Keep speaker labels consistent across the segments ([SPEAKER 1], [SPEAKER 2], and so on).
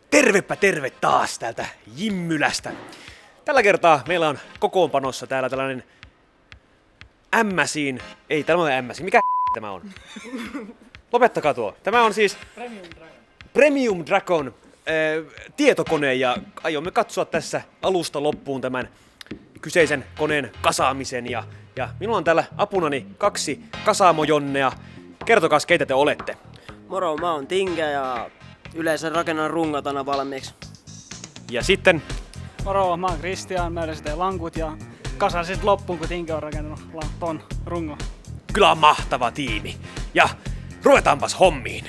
[SPEAKER 1] Tervepä terve taas täältä Jimmylästä. Tällä kertaa meillä on kokoonpanossa täällä tällainen ei tämä on MSiin, mikä tämä on? Lopettakaa tuo. Tämä on siis Premium Dragon tietokone ja aiomme katsoa tässä alusta loppuun tämän kyseisen koneen kasaamisen ja minulla on täällä apunani 2 kasaamojonnea. Kertokaa, keitä te olette.
[SPEAKER 2] Moro, mä oon Tinkä ja yleensä rakennan rungot aina valmiiksi.
[SPEAKER 1] Ja sitten
[SPEAKER 3] Moro, mä oon Kristian, mä yleensä teen lankut ja kasaan sit loppuun, kun Tinkä on rakennut ton rungon.
[SPEAKER 1] kyllä on mahtava tiimi. Ja ruvetaanpas hommiin.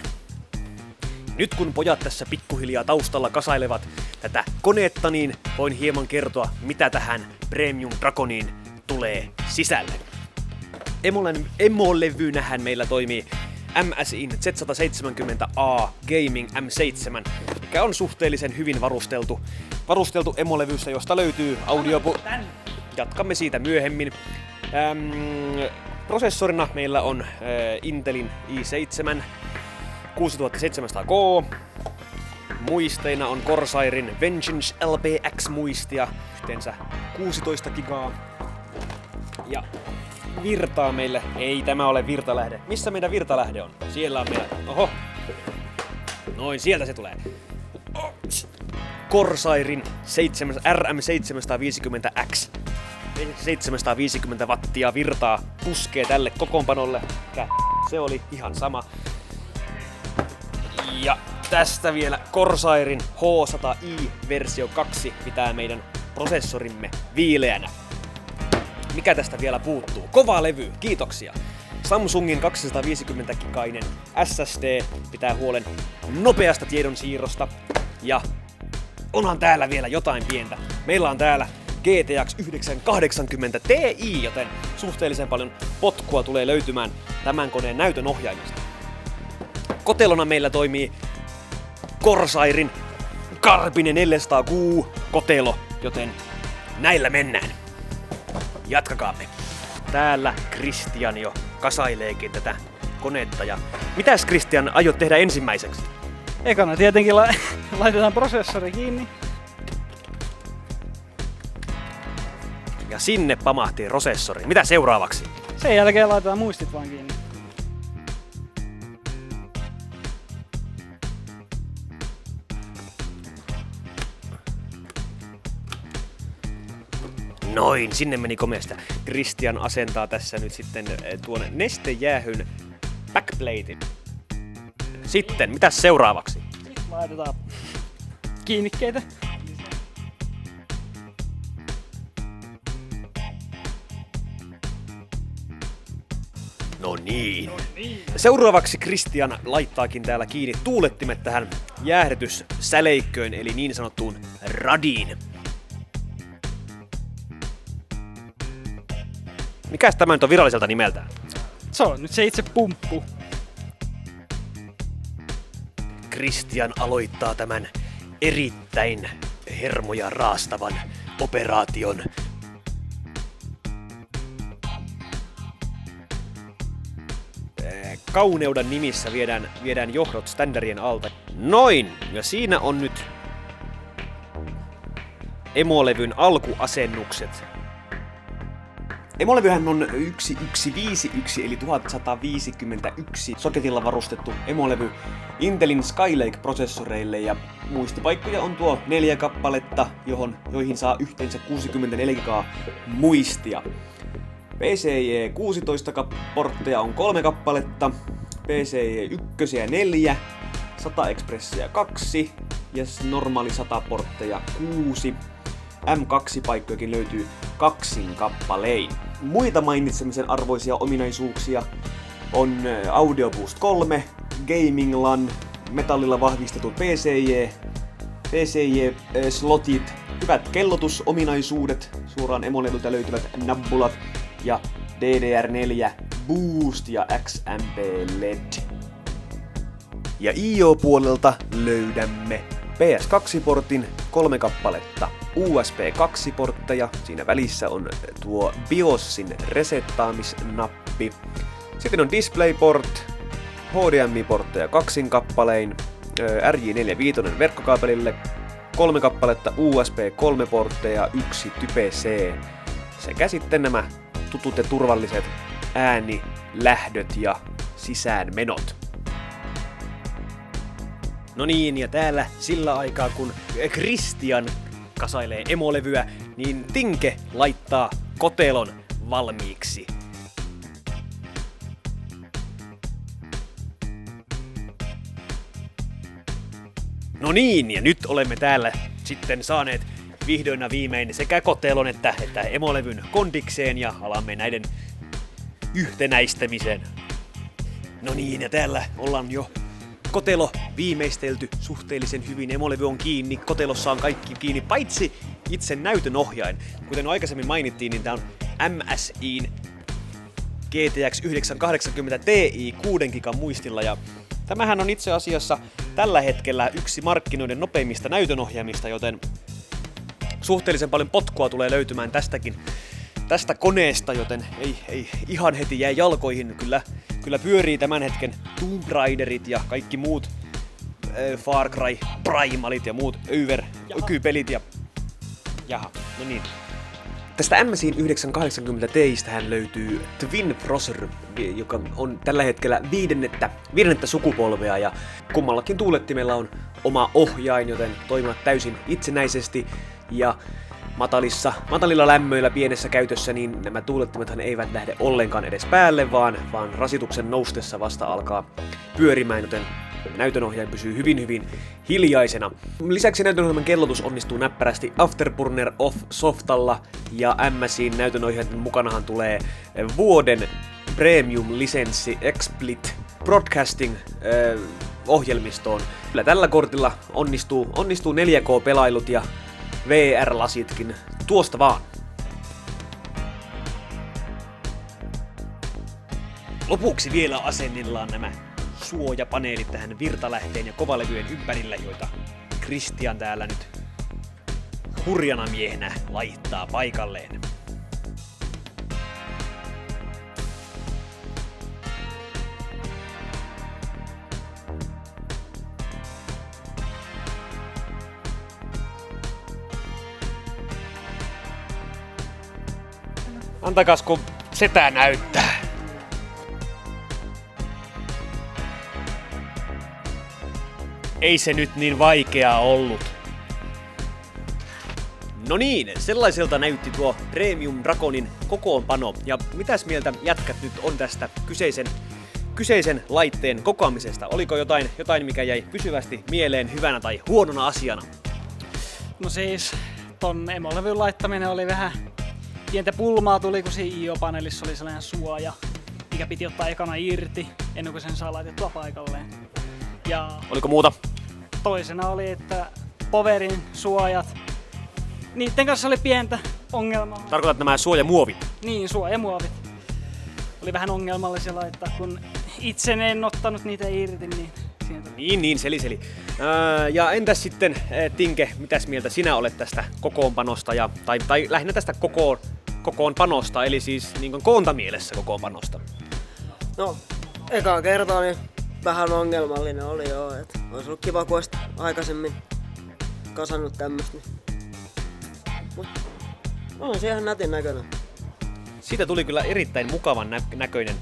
[SPEAKER 1] Nyt kun pojat tässä pikkuhiljaa taustalla kasailevat tätä konetta, niin voin hieman kertoa, mitä tähän Premium Dragoniin tulee sisälle. Emolevynähän meillä toimii MSI:n Z170A Gaming M7, mikä on suhteellisen hyvin varusteltu emolevyssä, josta löytyy Jatkamme siitä myöhemmin. Prosessorina meillä on Intelin i7 6700K. Muisteina on Corsairin Vengeance LPX-muistia, yhteensä 16 gigaa. Ja virtaa meille, ei tämä ole virtalähde. Missä meidän virtalähde on? Siellä on meillä, noin sieltä se tulee. Corsairin RM750X. 750 wattia virtaa puskee tälle kokoonpanolle. Se oli ihan sama. Ja tästä vielä Corsairin H100i versio 2 pitää meidän prosessorimme viileänä. Mikä tästä vielä puuttuu? Kova levy, kiitoksia. Samsungin 250-gigainen SSD pitää huolen nopeasta tiedonsiirrosta. Ja onhan täällä vielä jotain pientä. Meillä on täällä GTX 980 Ti, joten suhteellisen paljon potkua tulee löytymään tämän koneen näytön ohjaimista. Kotelona meillä toimii Corsairin Carbine 400Q kotelo, joten näillä mennään. Jatkakaamme. Täällä Kristian jo kasaileekin tätä konetta. Ja mitäs Kristian aiot tehdä ensimmäiseksi?
[SPEAKER 3] Ekana tietenkin laitetaan prosessori kiinni.
[SPEAKER 1] Ja sinne pamahti prosessori. Mitä seuraavaksi?
[SPEAKER 3] Sen jälkeen laitetaan muistit vaan kiinni.
[SPEAKER 1] Noin, sinne meni komeasta. Kristian asentaa tässä nyt sitten tuon nestejäähyn backplatein. Sitten, mitäs seuraavaksi?
[SPEAKER 3] Sitten laitetaan kiinnikkeitä.
[SPEAKER 1] No niin. Seuraavaksi Kristian laittaakin täällä kiinni tuulettimet tähän jäähdytyssäleikköön, eli niin sanottuun radiin. Mikäs tämä nyt on viralliselta nimeltään?
[SPEAKER 3] Se on nyt se itse pumppu.
[SPEAKER 1] Kristian aloittaa tämän erittäin hermoja raastavan operaation. Kauneuden nimissä viedään johdot standardien alta. Noin! Ja siinä on nyt emolevyn alkuasennukset. Emolevyhän on 1151 eli 1151 soketilla varustettu emolevy Intelin Skylake-prosessoreille ja muistipaikkoja on tuo 4 kappaletta, joihin saa yhteensä 64 gigaa muistia. PCIe 16 portteja on 3 kappaletta, PCIe 1 ja 4, 100 Expressia 2 ja normaali 100 portteja 6. M2-paikkojakin löytyy 2 kappalein. Muita mainitsemisen arvoisia ominaisuuksia on Audio Boost 3, Gaming LAN, metallilla vahvistetut PCIe-slotit, hyvät kellotusominaisuudet, suoraan emolevyltä löytyvät nabbulat ja DDR4 Boost ja XMP LED. Ja IO-puolelta löydämme PS2-portin 3 kappaletta, USB 2-portteja, siinä välissä on tuo BIOSin resettaamisnappi. Sitten on DisplayPort, HDMI-portteja 2 kappalein, RJ45 verkkokaapelille, 3 kappaletta USB 3-portteja, 1 Type C sekä sitten nämä tutut ja turvalliset äänilähdöt ja sisäänmenot. No niin, ja täällä sillä aikaa kun Christian kasailee emolevyä, niin Tinke laittaa kotelon valmiiksi. No niin, ja nyt olemme täällä sitten saaneet vihdoin ja viimein sekä kotelon että emolevyn kondikseen ja alamme näiden yhtenäistämisen. No niin, ja täällä ollaan jo kotelo viimeistelty suhteellisen hyvin. Emolevy on kiinni, kotelossa on kaikki kiinni, paitsi itse näytönohjain. Kuten aikaisemmin mainittiin, niin tää on MSI:n GTX 980 Ti 6 GB muistilla ja tämähän on itse asiassa tällä hetkellä yksi markkinoiden nopeimmista näytönohjaimista, joten suhteellisen paljon potkua tulee löytymään tästä koneesta, joten ei ihan heti jää jalkoihin. Kyllä pyörii tämän hetken Tomb Raiderit ja kaikki muut Far Cry Primalit ja muut ökypelit ja jaha, no niin. Tästä MSI:n 980 Ti:stähän löytyy Twin Processor, joka on tällä hetkellä viidennettä sukupolvea ja kummallakin tuulettimella on oma ohjain, joten toimivat täysin itsenäisesti ja matalilla lämmöillä pienessä käytössä, niin nämä tuulettimethan eivät lähde ollenkaan edes päälle, vaan rasituksen noustessa vasta alkaa pyörimään, joten näytönohjain pysyy hyvin hiljaisena. Lisäksi näytönohjelman kellotus onnistuu näppärästi Afterburner Off Softalla ja MSI:n näytönohjainten mukanahan tulee vuoden premium-lisenssi XSplit Broadcasting ohjelmistoon. Kyllä tällä kortilla onnistuu 4K-pelailut ja VR-lasitkin. Tuosta vaan. Lopuksi vielä asennillaan nämä suojapaneelit tähän virtalähteen ja kovalevyjen ympärillä, joita Christian täällä nyt hurjana miehenä laittaa paikalleen. Antakas kun setä näyttää. Ei se nyt niin vaikeaa ollut. No niin, sellaiselta näytti tuo Premium Dragonin kokoonpano. Ja mitäs mieltä jätkät nyt on tästä kyseisen laitteen kokoamisesta? Oliko jotain mikä jäi pysyvästi mieleen hyvänä tai huonona asiana?
[SPEAKER 3] No siis, ton emolevyn laittaminen oli vähän pientä pulmaa tuli, kun siinä IO-paneelissa oli sellainen suoja, mikä piti ottaa ekana irti, ennen kuin sen saa laitettua paikalleen. Ja
[SPEAKER 1] oliko muuta?
[SPEAKER 3] Toisena oli, että powerin suojat, niiden kanssa oli pientä ongelmaa.
[SPEAKER 1] Tarkoitat nämä suojamuovit?
[SPEAKER 3] Niin, suojamuovit. Oli vähän ongelmallisella, että kun itse en ottanut niitä irti, niin sieltä.
[SPEAKER 1] Niin, seli. Ja entäs sitten, Tinke, mitäs mieltä sinä olet tästä kokoonpanosta, tai lähinnä tästä kokoonpanosta, eli siis niin kuin koontamielessä kokoonpanosta?
[SPEAKER 2] No, ekaa kertaa niin vähän ongelmallinen oli joo, että olisi ollut kiva, kun olisit aikaisemmin kasannut tämmöstä. Mut on se ihan nätin näköinen.
[SPEAKER 1] Siitä tuli kyllä erittäin mukavan näköinen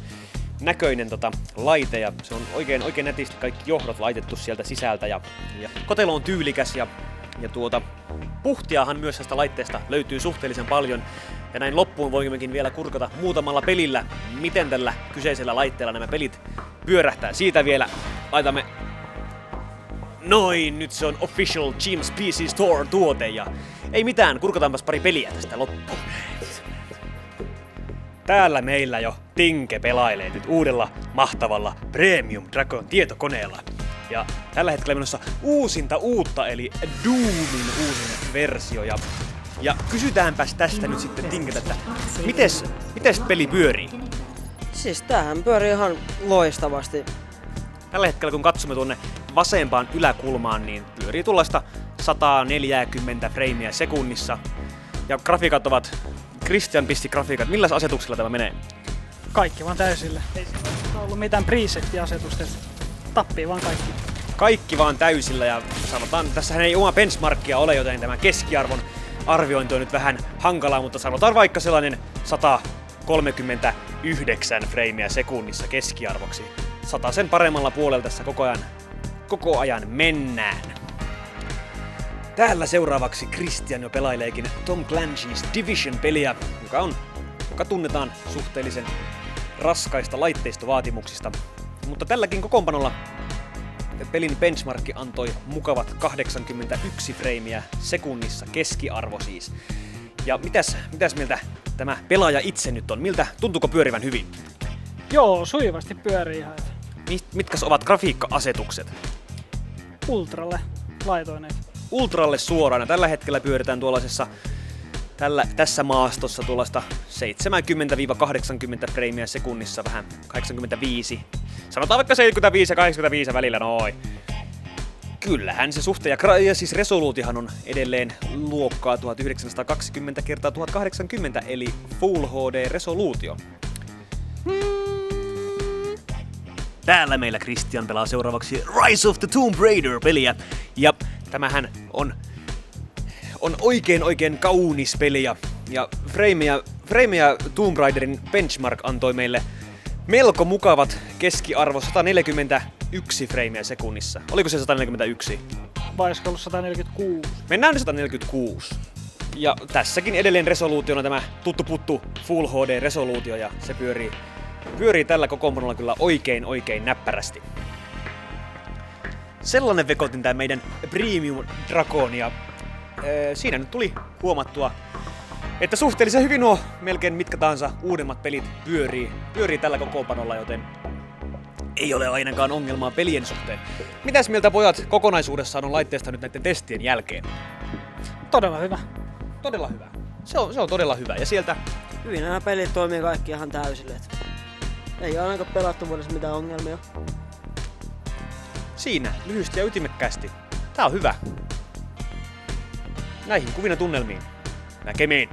[SPEAKER 1] laite ja se on oikein nätisti kaikki johdot laitettu sieltä sisältä ja kotelo on tyylikäs ja puhtiahan myös tästä laitteesta löytyy suhteellisen paljon ja näin loppuun voimmekin vielä kurkata muutamalla pelillä, miten tällä kyseisellä laitteella nämä pelit pyörähtää. Siitä vielä laitamme noin, nyt se on Official Jim's PC Store -tuote ja ei mitään, kurkataanpas pari peliä tästä loppuun. Täällä meillä jo Tinke pelailee nyt uudella mahtavalla Premium Dragon tietokoneella. Ja tällä hetkellä menossa uutta eli Doomin uusin versio. Ja kysytäänpäs tästä nyt sitten Tinkeltä, että mites peli pyörii?
[SPEAKER 2] Siis tämähän pyörii ihan loistavasti.
[SPEAKER 1] Tällä hetkellä kun katsomme tuonne vasempaan yläkulmaan, niin pyörii tuollaista 140 freimiä sekunnissa. Ja grafiikat ovat, Christian pisti grafiikat, milläs asetuksella tämä menee?
[SPEAKER 3] Kaikki vaan täysillä. Ei siinä ollut mitään preset-asetusta, tappii vaan kaikki.
[SPEAKER 1] Kaikki vaan täysillä ja sanotaan, tässähän ei oma benchmarkkia ole, joten tämä keskiarvon arviointi on nyt vähän hankalaa, mutta sanotaan vaikka sellainen 139 freimiä sekunnissa keskiarvoksi. 100 sen paremmalla puolella tässä koko ajan mennään. Täällä seuraavaksi Christian jo pelaileekin Tom Clancy's Division-peliä, joka tunnetaan suhteellisen raskaista laitteistovaatimuksista. Mutta tälläkin kokoonpanolla pelin benchmarkki antoi mukavat 81 freimiä sekunnissa, keskiarvo siis. Ja mitäs mieltä tämä pelaaja itse nyt on? Tuntuuko pyörivän hyvin?
[SPEAKER 3] Joo, sujuvasti pyörii ihan.
[SPEAKER 1] Mitkäs ovat grafiikka-asetukset?
[SPEAKER 3] Ultralle laitoin ne.
[SPEAKER 1] Ultralle suorana. Tällä hetkellä pyöritään tuollaisessa tässä maastossa tuollaista 70-80 freimiä sekunnissa, vähän 85. Sanotaan vaikka 75 ja 85 välillä, noin. Kyllähän se suhteen, ja siis resoluutihan on edelleen luokkaa 1920 x 1080, eli Full HD-resoluutio. Täällä meillä Christian pelaa seuraavaksi Rise of the Tomb Raider-peliä, ja tämähän on oikein kaunis peli, ja frameja Tomb Raiderin benchmark antoi meille melko mukavat keskiarvo 141 freimiä sekunnissa. Oliko se 141?
[SPEAKER 3] Vai olisiko ollut 146?
[SPEAKER 1] Mennään nyt 146. Ja tässäkin edelleen resoluutiona tämä tuttu Full HD-resoluutio, ja se pyörii tällä kokoonpanolla kyllä oikein näppärästi. Sellainen vekotin tää meidän Premium Dragon, ja siinä nyt tuli huomattua, että suhteellisen hyvin nuo melkein mitkä tahansa uudemmat pelit pyörii tällä kokoonpanolla, joten ei ole ainakaan ongelmaa pelien suhteen. Mitäs mieltä pojat kokonaisuudessaan on laitteesta nyt näiden testien jälkeen?
[SPEAKER 3] Todella hyvä.
[SPEAKER 1] Todella hyvä. Se on todella hyvä. Ja sieltä
[SPEAKER 2] Hyvin nämä pelit toimii kaikki ihan täysille. Ei ole ainakaan pelattu vuodessa mitään ongelmia.
[SPEAKER 1] siinä lyhyesti ja ytimekkäästi. Tää on hyvä. Näihin kuvina tunnelmiin. Näkemiin!